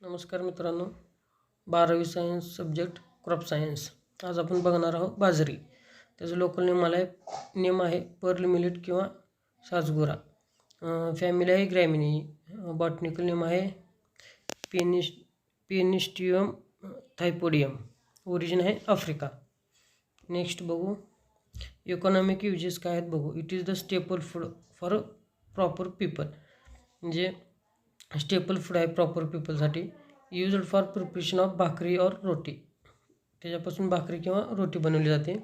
नमस्कार मित्रांनो, 12वी सायन्स सब्जेक्ट क्रॉप सायन्स. आज आपण बघणार आहोत बाजरी. त्याचं लोकल नेम आहे पर्ल मिलेट किंवा साजगोरा. फॅमिली आहे ग्रॅमिनी. बॉटनिकल नेम आहे पेनिस्टियम थायपोडियम. ओरिजिन आहे आफ्रिका. नेक्स्ट बघू इकॉनॉमिक युजेस काय आहेत बघू. It is the staple food for proper people. म्हणजे स्टेपल फूड आहे प्रॉपर पीपलसाठी. Used for preparation of bhakri और रोटी. त्याच्यापासून भाकरी किंवा रोटी बनवली जाते.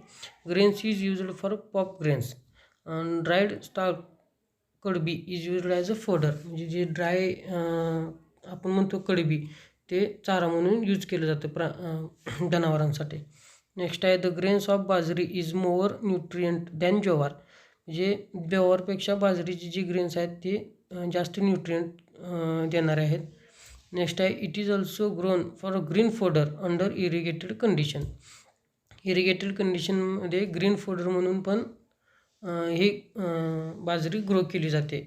Grains is used for pop grains. Dried stalk kadbi is used as a fodder. म्हणजे जे ड्राय आपण म्हणतो कडबी ते चारा म्हणून यूज केलं जातं जनावरांसाठी. नेक्स्ट आहे द ग्रेन्स ऑफ बाजरी इज मोअर न्यूट्रियंट दॅन ज्वार. म्हणजे ज्वारपेक्षा बाजरीची जी ग्रेन्स आहेत ते जास्त न्यूट्रियंट देणारे आहेत. नेक्स्ट आहे it is also grown for green fodder under irrigated condition. Irrigated कंडिशनमध्ये ग्रीन फोडर म्हणून पण ही बाजरी ग्रो केली जाते.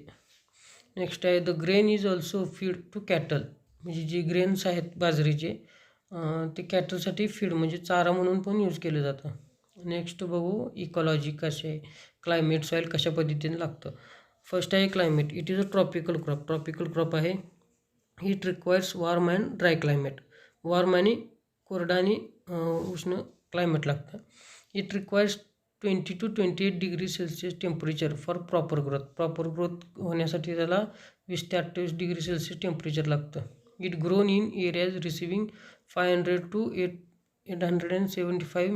नेक्स्ट आहे the grain is also feed to cattle. म्हणजे जे ग्रेन्स आहेत बाजरीचे ते कॅटलसाठी फीड म्हणजे चारा म्हणून पण यूज केलं जातं. नेक्स्ट बघू इकॉलॉजी कसे आहे, क्लायमेट सॉईल कशा पद्धतीने लागतं. फर्स्ट आहे climate. It is a tropical crop. Tropical crop आहे. It requires warm and dry climate. Warm आणि कोरडा आणि उष्ण क्लायमेट लागतं. It requires 20 to 28 degree Celsius temperature for proper growth. Proper growth होण्यासाठी त्याला 20 ते 28 डिग्री सेल्सिअस टेम्परेचर लागतं. It grown in areas receiving 500 to 875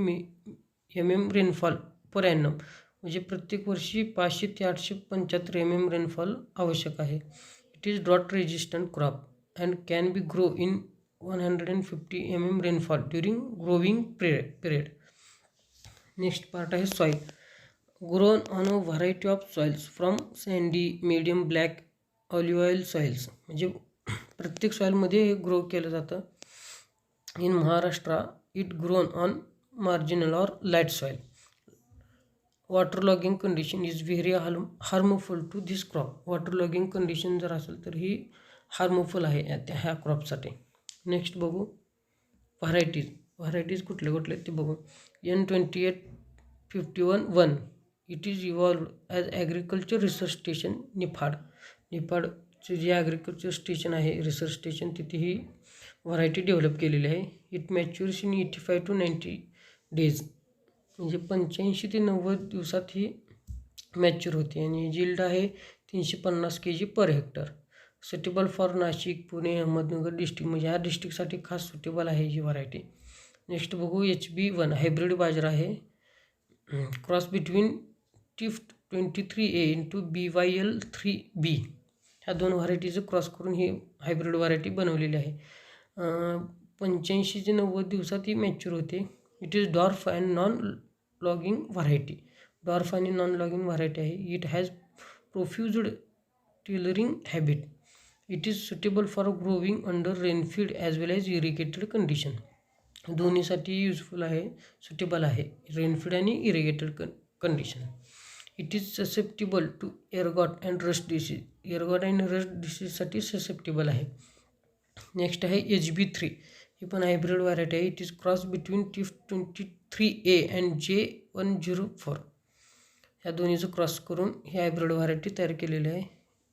mm rainfall per annum. म्हणजे प्रत्येक वर्षी 500 ते 875 mm रेनफॉल आवश्यक आहे. It is drought resistant crop and can be grow in 150 mm rainfall during growing period. Next part आहे soil. Grown on a variety of soils from sandy, medium, black, olive oil soils. म्हणजे प्रत्येक सॉईलमध्ये हे grow केलं जातं. In Maharashtra it grown on marginal और light soil. Water logging condition is very harmful to this crop. Water logging condition जर असेल तर ही हार्मफुल आहे ह्या क्रॉपसाठी. नेक्स्ट बघू व्हरायटीज कुठले कुठले ते बघू. N2851-1 it is evolved as agriculture research station Niphad. निफाडचे जे ॲग्रिकल्चर स्टेशन आहे रिसर्च स्टेशन तिथे ही व्हरायटी डेव्हलप केलेली आहे. It matures in 85 to 90 days. म्हणजे 85 ते 90 दिवसात ही मॅच्युअर होते आणि जिल्ड आहे 350 kg per hectare. Suitable for Nashik, Pune, Ahmednagar district. म्हणजे ह्या डिस्ट्रिक्टसाठी खास सुटेबल आहे ही व्हरायटी. नेक्स्ट बघू HB1 हायब्रिड बाजरा आहे. Cross between Tift 23A into BYL3B. ह्या दोन व्हरायटीचं क्रॉस करून ही हायब्रिड व्हरायटी बनवलेली आहे. 85 ते 90 दिवसात ही मॅच्युअर होते. It is dwarf and non lodging variety. Dwarf आणि नॉन लॉगिंग व्हरायटी आहे. It has profuse tillering habit. It is suitable for growing under rainfed as well as irrigated condition. दोन्हीसाठी useful आहे, सुटेबल आहे rainfed आणि irrigated condition. It is susceptible to ergot and rust disease. Ergot आणि rust डिसीजसाठी susceptible आहे. Next आहे HB3. ही पण हायब्रिड व्हरायटी आहे. It is cross between Tift 23A and J104. ह्या दोन्हीचं क्रॉस करून ही हायब्रिड व्हरायटी तयार केलेली आहे.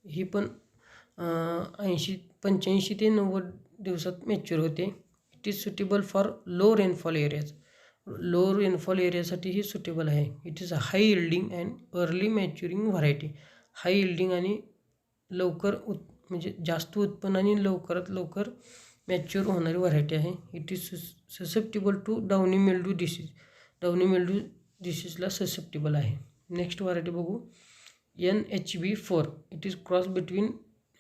ही पण 85 ते 90 दिवसात मॅच्युअर होते. It is suitable for low rainfall areas. Low rainfall एरियासाठी ही सुटेबल आहे. It is a high yielding and early maturing variety. High yielding आणि लवकर म्हणजे जास्त उत्पन्न आणि लवकरात लवकर मॅच्युअर होणारी व्हरायटी आहे. It is susceptible to downy mildew disease. Downy mildew डिसीजला ससेप्टिबल आहे. नेक्स्ट व्हरायटी बघू NHB4. It is cross between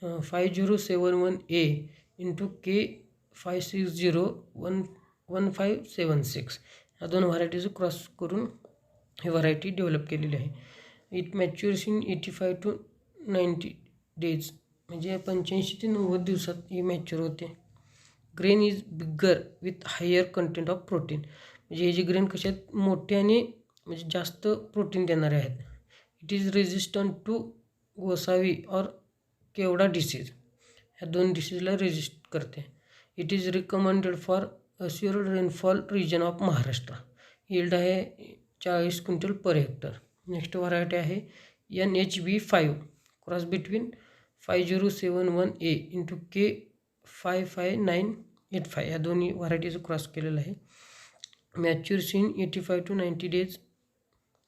5071A into K5601576. ह्या दोन व्हरायटीचं क्रॉस करून ही व्हरायटी डेव्हलप केलेली आहे. It matures in 85 to 90 days. म्हणजे 85 ते 90 दिवसात ही मॅच्युअर होते. Grain is bigger with higher content of protein. म्हणजे हे जे ग्रेन कसे आहेत मोठे आणि म्हणजे जास्त प्रोटीन देणारे आहेत. It is resistant to gosavi और केवडा डिसीज. ह्या दोन डिसीजला रेजिस्ट करते. It is recommended for assured rainfall region of Maharashtra. Yield आहे 40 quintal per hectare. Next variety आहे NHB5 cross between 5071A into K55985. या दोन्ही व्हरायटीचं क्रॉस केलेलं आहे. मॅच्युअर्स इन 85 to 90 days,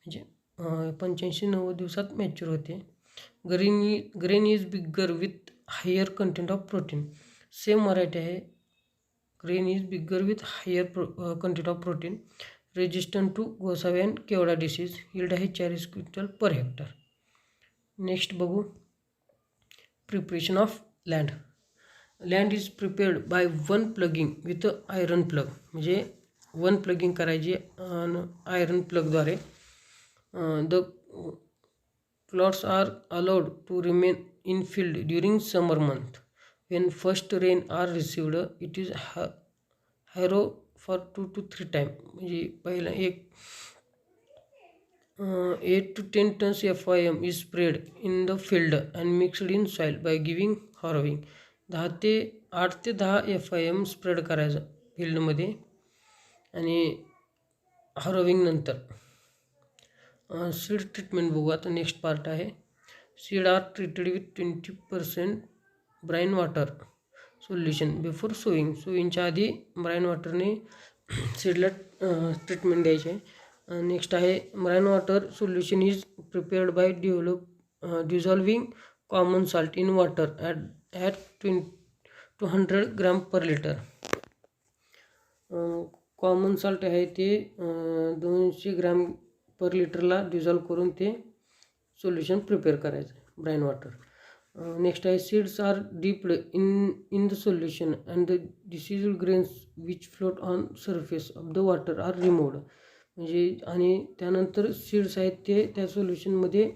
म्हणजे 85-90 दिवसात मॅच्युअर होते. Grain is bigger with higher content of protein. Same variety आहे. Grain is bigger with higher content of protein. Resistant to gosavi and kevda disease. Yield आहे 40 quintal per hectare. Next बघू preparation of land. Land is prepared by one ploughing with iron plough. म्हणजे one ploughing करायची iron प्लगद्वारे. The plots are allowed to remain in field during summer month. When first rain R received it is harrow for 2 to 3 time. म्हणजे पहिला 8 to 10 tons FIM is spread in the field and mixed in soil by giving harrowing. 8 ते 10 FIM spread करायचं फील्डमध्ये आणि हॉरोविंग नंतर. Seed treatment बघू आता. Next part आहे seed are treated with 20% brine water solution before sowing. सोईंगच्या आधी ब्राईन वॉटरने सीडला ट्रीटमेंट द्यायची आहे. नेक्स्ट आहे brine water solution is prepared by dissolving common salt in water at 200 gram per litre. Common salt आहे ते 200 ग्रॅम पर लिटरला डिझॉल्व करून ते सोल्युशन प्रिपेअर करायचं ब्राईन वॉटर. नेक्स्ट आहे seeds are dipped in the solution and the diseased grains which float on surface of the water are removed. म्हणजे आणि त्यानंतर seeds आहेत ते त्या सोल्युशनमध्ये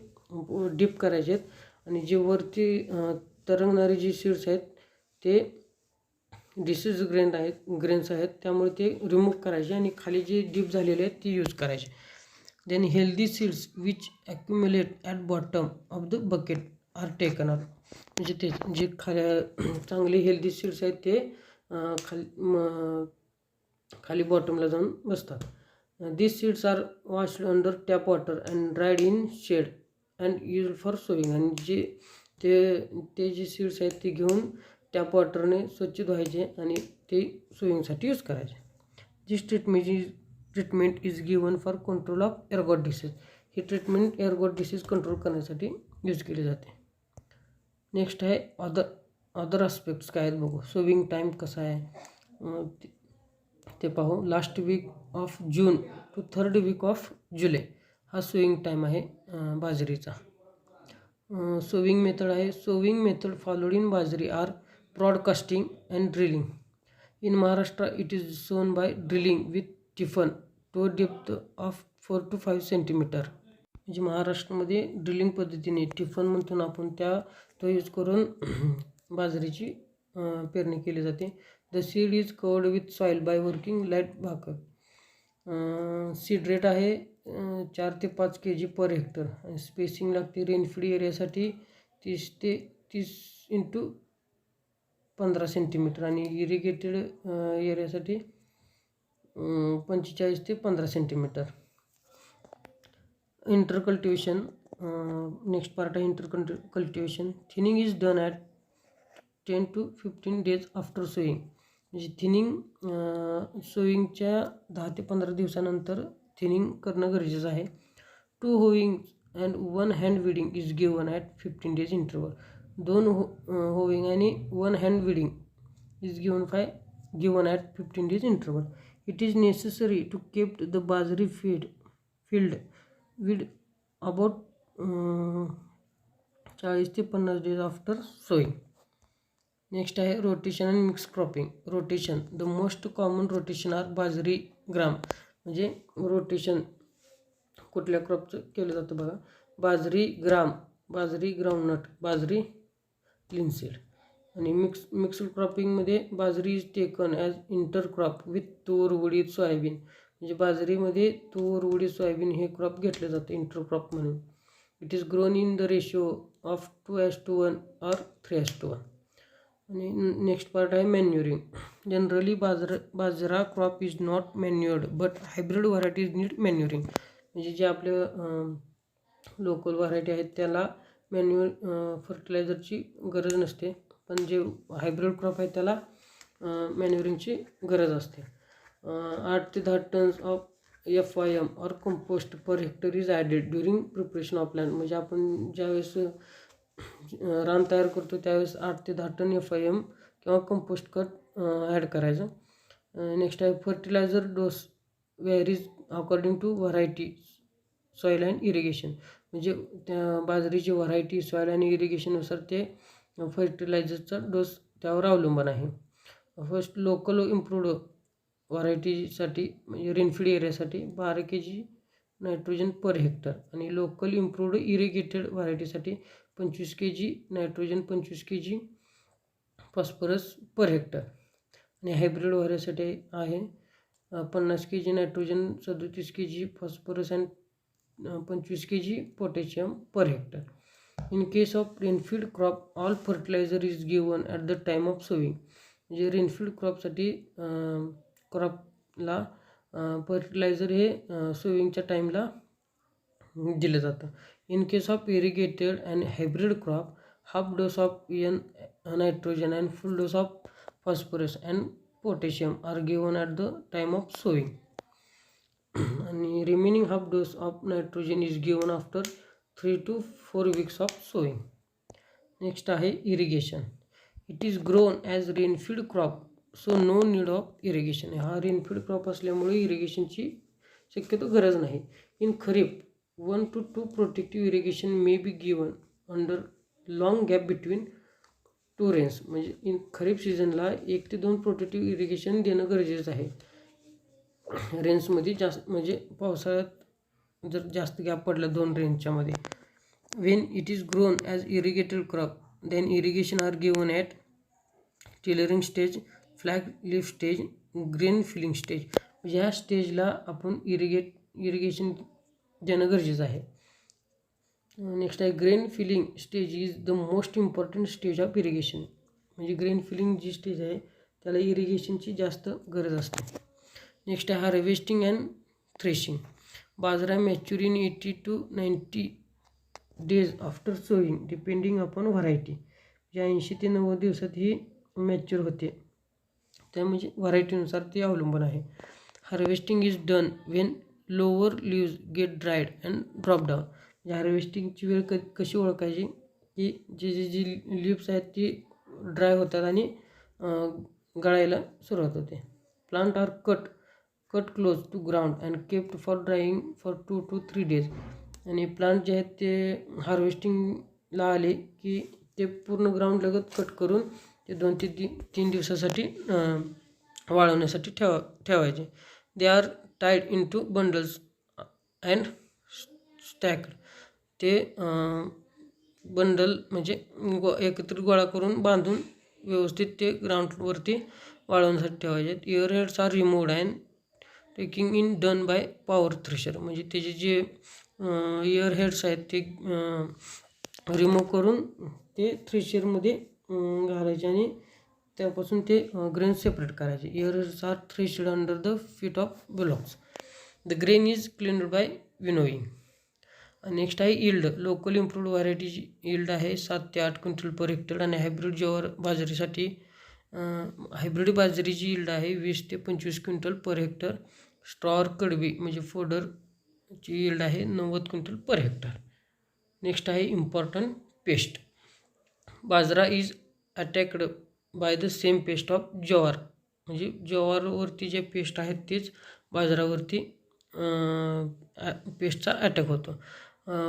डिप करायचे आहेत आणि जे वरती तरंगणारे जे सीड्स आहेत ते डिसीज ग्रेन्स आहेत त्यामुळे ते रिमूव्ह करायचे आणि खाली जे डीप झालेले आहेत ते यूज करायचे. Then healthy seeds which accumulate at bottom of the bucket are taken up. म्हणजे ते जे चांगले हेल्दी सीड्स आहेत ते खाली बॉटमला जाऊन बसतात. This seeds are washed under tap water and dried in shade and use for sowing. आणि जे ते जे सीड्स आहेत ते घेऊन टॅप वॉटरने स्वच्छ धुवायचे आणि ते सोईंगसाठी यूज करायचे. This treatment is given for control of ergot disease. ही ट्रीटमेंट एअरगॉट डिसीज कंट्रोल करण्यासाठी यूज केली जाते. नेक्स्ट आहे अदर आस्पेक्ट्स काय आहेत बघू. सोविंग टाईम कसा आहे ते पाहू. Last week of June to 3rd week of July हा सोविंग टाईम आहे बाजरीचा. सोविंग मेथड आहे. Sowing method followed in bajri are broadcasting and drilling. In Maharashtra it is sown by drilling with tifan to depth of 4 to 5 centimetre. म्हणजे महाराष्ट्रामध्ये drilling पद्धतीने tiffin म्हणतो ना आपण तो यूज करून बाजरीची पेरणी केली जाते. The seed is covered with soil by working light bakhar. Seed rate आहे 4 ते 5 kg पर हेक्टर. आणि स्पेसिंग लागते रेनफीड एरियासाठी 30 ते 30 into 15 सेंटीमीटर आणि इरिगेटेड एरियासाठी 45 ते 15 सेंटीमीटर. इंटरकल्टिवेशन. नेक्स्ट पार्ट आहे intercultivation. Thinning is done at 10 to 15 days after sowing. म्हणजे थिनिंग सोईंगच्या 10 ते 15 दिवसानंतर थिनिंग करणं गरजेचं आहे. 2 hoeing and 1 hand weeding is given at 15 days interval. 2 hoeing आणि 1 hand weeding is given at 15 days interval. It is necessary to keep the bajri field with about 40 ते 50 days after sowing. Next आहे rotation and mix cropping. Rotation. The most common rotation are bajri gram. म्हणजे rotation कुठल्या क्रॉपचं केलं जातं बघा. बाजरी ग्राम, बाजरी groundnut, बाजरी लिनसीड. आणि मिक्स्ड क्रॉपिंगमध्ये बाजरी is taken as intercrop with तूर, उडीद, सोयाबीन. म्हणजे बाजरीमध्ये तूर, उडीद, सोयाबीन हे क्रॉप घेतले जातं इंटरक्रॉप म्हणून. It is grown in the ratio of 2:1 or 3:1. आणि नेक्स्ट पार्ट आहे manuring. Generally bajra crop is not manured but hybrid varieties need manuring. म्हणजे जे आपल्या लोकल व्हरायटी आहेत त्याला मॅन्युअल फर्टिलायझरची गरज नसते, पण जे हायब्रिड क्रॉप आहे त्याला मॅन्युरिंगची गरज असते. 8 ते 10 टन्स ऑफ FIM और compost per hectare is added during preparation of land. म्हणजे आपण ज्यावेळेस रान तयार करतो त्यावेळेस 8 ते 10 टन FIM किंवा कंपोस्ट खत ॲड करायचं. नेक्स्ट आहे fertiliser dose varies according to variety, soil and irrigation. म्हणजे त्या बाजरीची व्हरायटी, सॉईल आणि इरिगेशननुसार ते फर्टिलायझरचा डोस त्यावर अवलंबून आहे. फर्स्ट लोकल इम्प्रूव्ड व्हरायटीसाठी म्हणजे रेनफीड एरियासाठी 12 kg नायट्रोजन पर हेक्टर आणि लोकल इम्प्रूव्ड इरिगेटेड व्हरायटीसाठी 25 kg nitrogen, 25 kg phosphorus per hectare. आणि हायब्रिड व्हरायटीसाठी आहे 50 kg nitrogen, 37 kg phosphorus and 25 kg potassium per hectare. In case of rainfed crop all fertiliser is given at the time of sowing. म्हणजे rainfed क्रॉपसाठी क्रॉपला fertiliser हे सोविंगच्या टाईमला दिलं जातं. In case of irrigated and hybrid crop half dose of nitrogen and full dose of phosphorus and potassium are given at the time of sowing. आणि remaining half dose of nitrogen is given after 3 to 4 weeks of sowing. Next आहे irrigation. It is grown as rainfed crop so no need of irrigation. हा rainfed crop असल्यामुळे इरिगेशनची शक्यतो गरज नाही. In kharif 1 to 2 protective irrigation may be given under long gap between 2 rains. म्हणजे in kharif सीझनला 1 ते 2 प्रोटेक्टिव्ह इरिगेशन देणं गरजेचं आहे. रेन्समध्ये जास्त म्हणजे पावसाळ्यात जर जास्त गॅप पडला 2 रेन्सच्या मध्ये. When it is grown as irrigated crop then irrigation are given at tillering stage, flag leaf stage, grain filling stage. म्हणजे ह्या स्टेजला आपण इरिगेशन देणं गरजेचं आहे. नेक्स्ट आहे grain filling stage is the most important stage of irrigation. म्हणजे grain filling जी स्टेज आहे त्याला इरिगेशनची जास्त गरज असते. नेक्स्ट आहे harvesting and threshing. Bajra mature in 80 to 90 days after sowing depending upon variety. म्हणजे 80 ते 90 दिवसात ही मॅच्युअर होते, त्या म्हणजे व्हरायटीनुसार ते अवलंबून आहे. Harvesting is done when lower leaves get dried and drop down. म्हणजे हार्वेस्टिंगची वेळ कशी ओळखायची की जी लिव्स आहेत ती ड्राय होतात आणि गळायला सुरुवात होते. Plant are cut close to ground and kept for drying for 2 to 3 days. आणि प्लांट जे आहेत ते हार्वेस्टिंगला आले की ते पूर्ण ग्राउंड लगत कट करून ते 2 ते 3 दिवसासाठी वाळवण्यासाठी ठेवायचे. They are tied in two bundles and stacked. ते बंडल म्हणजे एकत्रित गोळा करून बांधून व्यवस्थित ते ग्राउंडवरती वाळवण्यासाठी ठेवायचे. Ear heads are removed and taking in done by power thresher. म्हणजे त्याचे जे इयर हेड्स आहेत ते रिमूव्ह करून ते थ्रेशरमध्ये घालायचे आणि त्यापासून ते ग्रेन सेपरेट करायचे. Ear heads are threshed under the feet of bullocks. The grain is cleaned by winnowing. Next आहे इल्ड. लोकल इम्प्रूव्ड व्हरायटीची इल्ड आहे 7 ते 8 क्विंटल पर हेक्टर आणि हायब्रिड ज्वार बाजरीसाठी हायब्रिड बाजरीची इल्ड आहे 20 ते 25 क्विंटल पर हेक्टर. स्ट्रॉर कडबी म्हणजे फोडरची इल्ड आहे 90 क्विंटल पर हेक्टर. नेक्स्ट आहे important pest. Bajra is attacked by the same pest of jowar. म्हणजे ज्वारवरती जे पेस्ट आहेत तेच बाजरावरती पेस्टचा अटॅक होतो.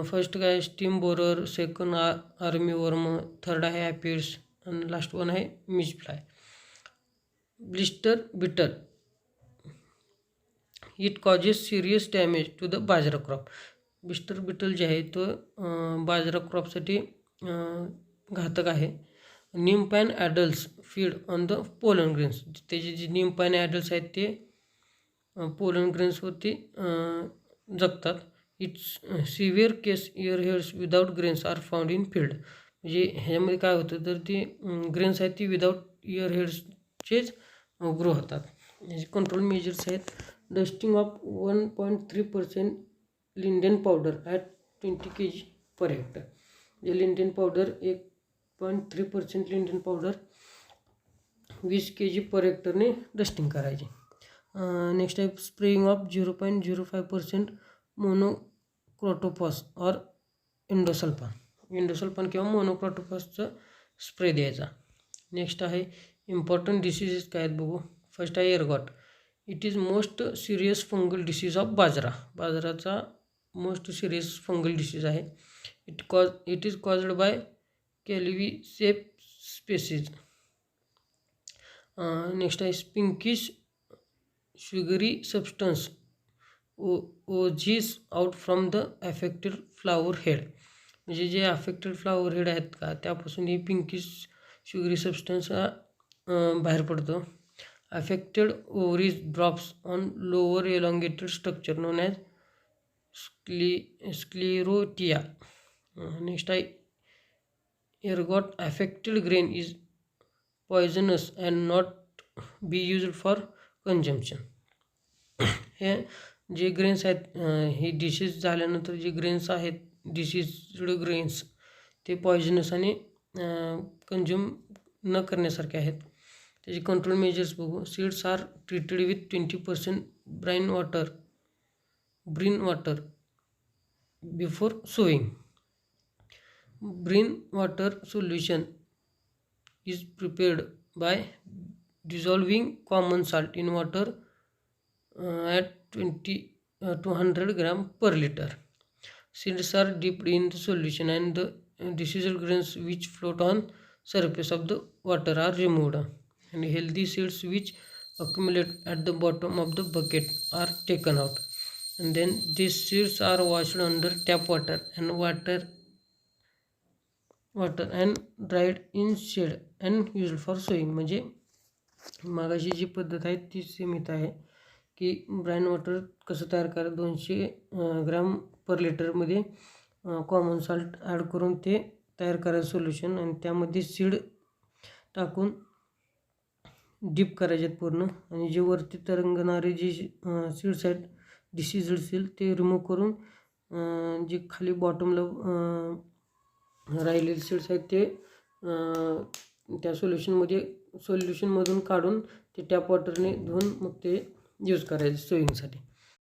फर्स्ट काय stem borer, second army worm, third आहे ॲपिड्स आणि लास्ट वन आहे midge fly. Blister beetle it causes serious damage to the bajra crop. Blister beetle जे आहे तो बाजरा क्रॉपसाठी घातक आहे. Nymph and adults feed on the pollen grains. त्याचे जे निम्प आणि ॲडल्ट्स आहेत ते पोलन ग्रेन्सवरती जगतात. It's severe case ear heads without grains are found in field. म्हणजे ह्याच्यामध्ये काय होतं तर ती ग्रेन्स आहेत ती विदाऊट इयर हेड्सचेच ग्रो होतात. याचे कंट्रोल मेजर्स आहेत dusting of 1.3% lindane powder at 20 kg per hectare. जे lindane powder 1.3% lindane powder 20 kg per हेक्टरने डस्टिंग करायची. नेक्स्ट आहे स्प्रेइंग ऑफ 0.05% मोनोक्रोटोफॉस और इंडोसल्फान किंवा मोनोक्रोटोफॉसचं स्प्रे द्यायचा. नेक्स्ट आहे इम्पॉर्टंट डिसीजेस काय आहेत बघू. फर्स्ट आहे ergot. It is most serious fungal disease of बाजराचा मोस्ट सिरियस फंगल डिसीज आहे. It is caused by Claviceps species. Next आहे pinkish sugary substance oozes out from the affected flower head. म्हणजे जे affected flower head आहेत का त्यापासून ही pinkish sugary substance बाहेर पडतो. Affected ovaries drops on lower elongated structure known as sclerotia. Next आहे ergot affected grain is poisonous and not be used for consumption. हे जे ग्रेन्स आहेत हे डिसीज झाल्यानंतर जे ग्रेन्स आहेत डिसीज्ड ग्रेन्स ते पॉयझनस आणि कन्झ्युम न करण्यासारखे आहेत. त्याचे कंट्रोल मेजर्स बघू. Seeds are treated with 20% brine water before sowing. Brine water solution is prepared by dissolving common salt in water at 200 gram per liter. Seeds are dipped in the solution and the diseased grains which float on surface of the water are removed, and healthy seeds which accumulate at the bottom of the bucket are taken out, and then these seeds are washed under tap water and dried in shade and used for sowing. म्हणजे मागाशी जी पद्धत आहे ती same इथं आहे की Bryan water कसं तयार करा 200 ग्रॅम पर लिटरमध्ये कॉमन सॉल्ट ॲड करून ते तयार करायचं सोल्युशन आणि त्यामध्ये सीड टाकून डीप करायचे आहेत पूर्ण. आणि जे वरती तरंगणारे जे सीड्स आहेत डिसीज्ड सीड ते रिमूव्ह करून जे खाली बॉटमला राहिलेले सीड्स आहेत ते त्या सोल्युशनमधून काढून ते टॅप वॉटरने धुवून मग ते यूज करायचे सोईंगसाठी.